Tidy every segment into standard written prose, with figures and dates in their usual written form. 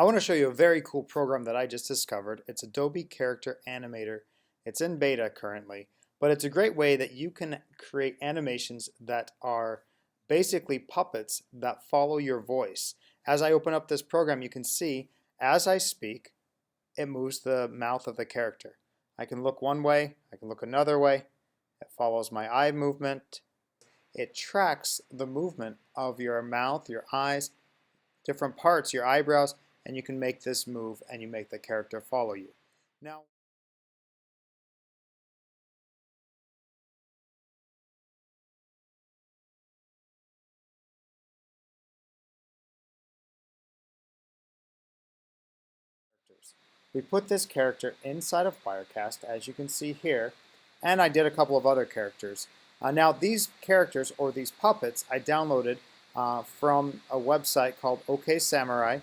I want to show you a very cool program that I just discovered. It's Adobe Character Animator. It's in beta currently, but it's a great way that you can create animations that are basically puppets that follow your voice. As I open up this program, you can see as I speak, it moves the mouth of the character. I can look one way, I can look another way. It follows my eye movement. It tracks the movement of your mouth, your eyes, different parts, your eyebrows, and you can make this move and you make the character follow you. Now, we put this character inside of Wirecast, as you can see here, and I did a couple of other characters. Now these characters, or these puppets, I downloaded from a website called OK Samurai,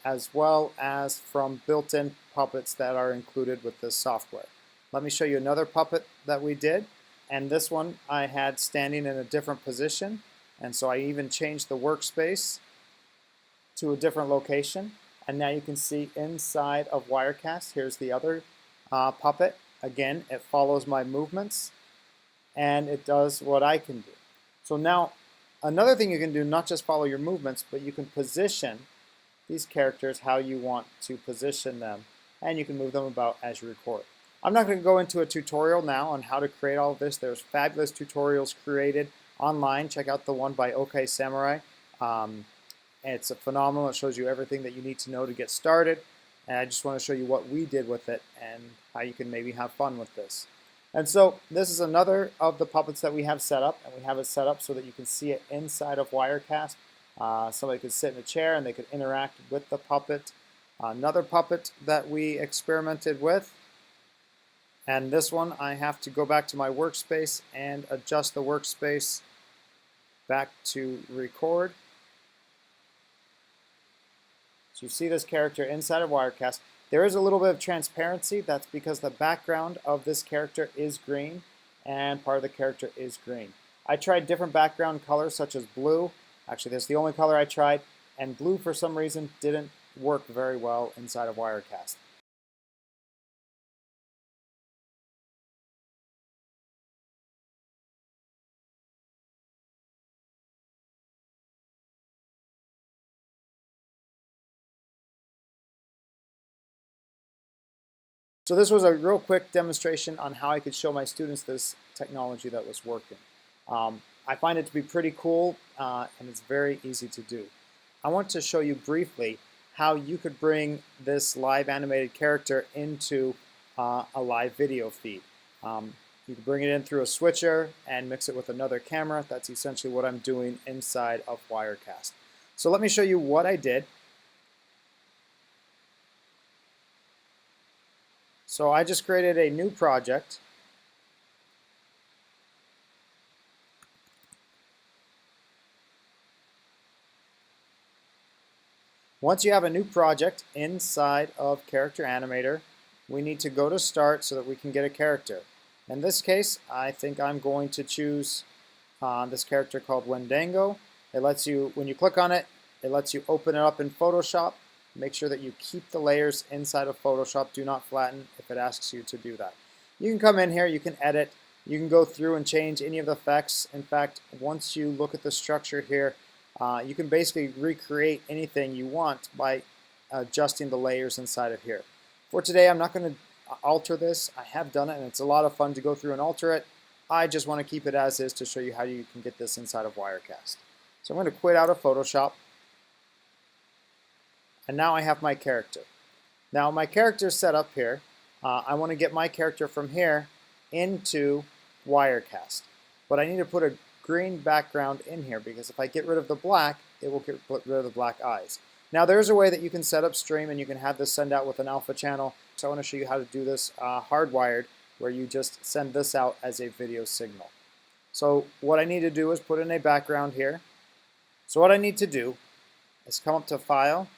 as well as from built-in puppets that are included with this software. Let me show you another puppet that we did, and this one I had standing in a different position, and so I even changed the workspace to a different location. And now you can see inside of Wirecast, here's the other puppet. Again, it follows my movements and it does what I can do. So now another thing you can do, not just follow your movements, but you can position these characters how you want to position them, and you can move them about as you record. I'm not going to go into a tutorial now on how to create all of this. There's fabulous tutorials created online. Check out the one by OK Samurai. It's phenomenal. It shows you everything that you need to know to get started. And I just want to show you what we did with it and how you can maybe have fun with this. And so this is another of the puppets that we have set up, and we have it set up so that you can see it inside of Wirecast. Somebody could sit in a chair and they could interact with the puppet. Another puppet that we experimented with, and this one I have to go back to my workspace and adjust the workspace back to record. So you see this character inside of Wirecast. There is a little bit of transparency. That's because the background of this character is green and part of the character is green. I tried different background colors such as blue. Actually, that's the only color I tried, and blue for some reason didn't work very well inside of Wirecast. So this was a real quick demonstration on how I could show my students this technology that was working. I find it to be pretty cool, and it's very easy to do. I want to show you briefly how you could bring this live animated character into a live video feed. You can bring it in through a switcher and mix it with another camera. That's essentially what I'm doing inside of Wirecast. So let me show you what I did. So I just created a new project. Once you have a new project inside of Character Animator, we need to go to Start so that we can get a character. In this case, I think I'm going to choose this character called Wendigo. It lets you, when you click on it, it lets you open it up in Photoshop. Make sure that you keep the layers inside of Photoshop. Do not flatten if it asks you to do that. You can come in here, you can edit, you can go through and change any of the effects. In fact, once you look at the structure here, you can basically recreate anything you want by adjusting the layers inside of here. For today, I'm not going to alter this. I have done it, and it's a lot of fun to go through and alter it. I just want to keep it as is to show you how you can get this inside of Wirecast. So I'm going to quit out of Photoshop. And now I have my character. Now my character is set up here. I want to get my character from here into Wirecast. But I need to put a green background in here because if I get rid of the black, it will get rid of the black eyes. Now there's a way that you can set up stream and you can have this send out with an alpha channel. So I want to show you how to do this hardwired, where you just send this out as a video signal. So what I need to do is put in a background here. So what I need to do is come up to File,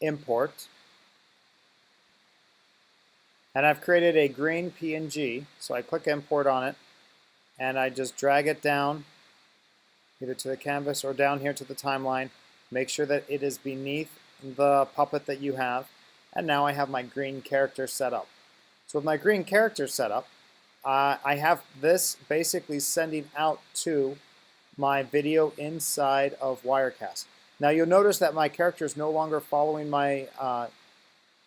Import, and I've created a green PNG, so I click Import on it and I just drag it down either to the canvas or down here to the timeline. Make sure that it is beneath the puppet that you have, and now I have my green character set up. So with my green character set up, I have this basically sending out to my video inside of Wirecast. Now you'll notice that my character is no longer following my,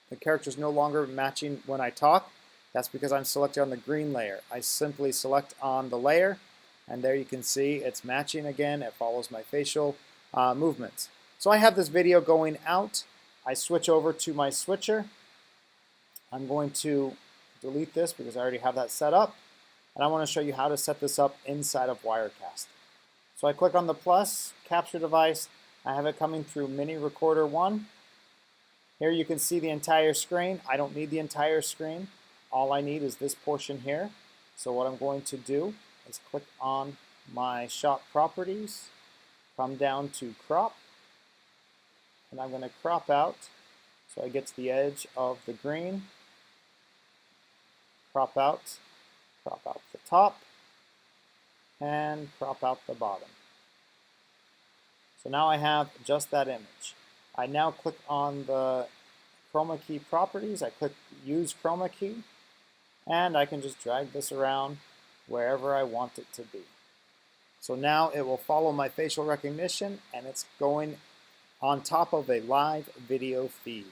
the character is no longer matching when I talk. That's because I'm selected on the green layer. I simply select on the layer, and there you can see it's matching again. It follows my facial movements. So I have this video going out. I switch over to my switcher. I'm going to delete this because I already have that set up. And I want to show you how to set this up inside of Wirecast. So I click on the plus, capture device. I have it coming through Mini Recorder 1. Here you can see the entire screen. I don't need the entire screen. All I need is this portion here. So what I'm going to do is click on my shot properties, come down to crop, and I'm going to crop out so I get to the edge of the green. Crop out the top, and crop out the bottom. So now I have just that image. I now click on the chroma key properties. I click use chroma key, and I can just drag this around wherever I want it to be. So now it will follow my facial recognition, and it's going on top of a live video feed.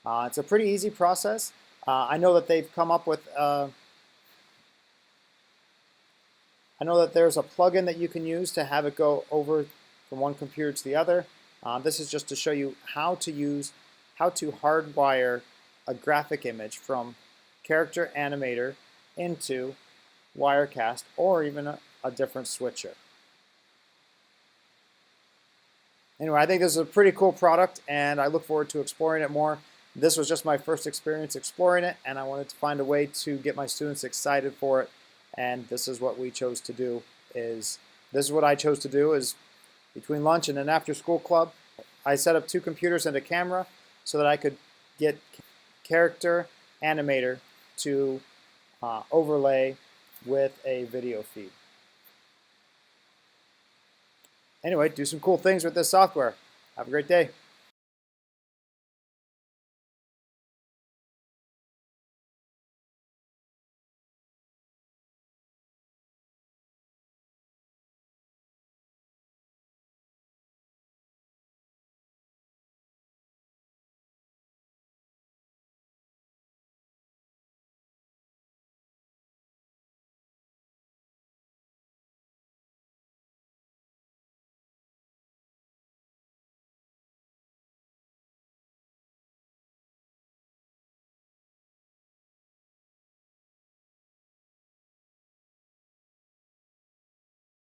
It's a pretty easy process. I know that they've come up with I know that there's a plugin that you can use to have it go over from one computer to the other. This is just to show you how to hardwire a graphic image from Character Animator into Wirecast or even a different switcher. Anyway, I think this is a pretty cool product, and I look forward to exploring it more. This was just my first experience exploring it, and I wanted to find a way to get my students excited for it. And this is what we chose to do. This is what I chose to do is between lunch and an after-school club, I set up 2 computers and a camera so that I could get Character Animator to overlay with a video feed. Anyway, do some cool things with this software. Have a great day.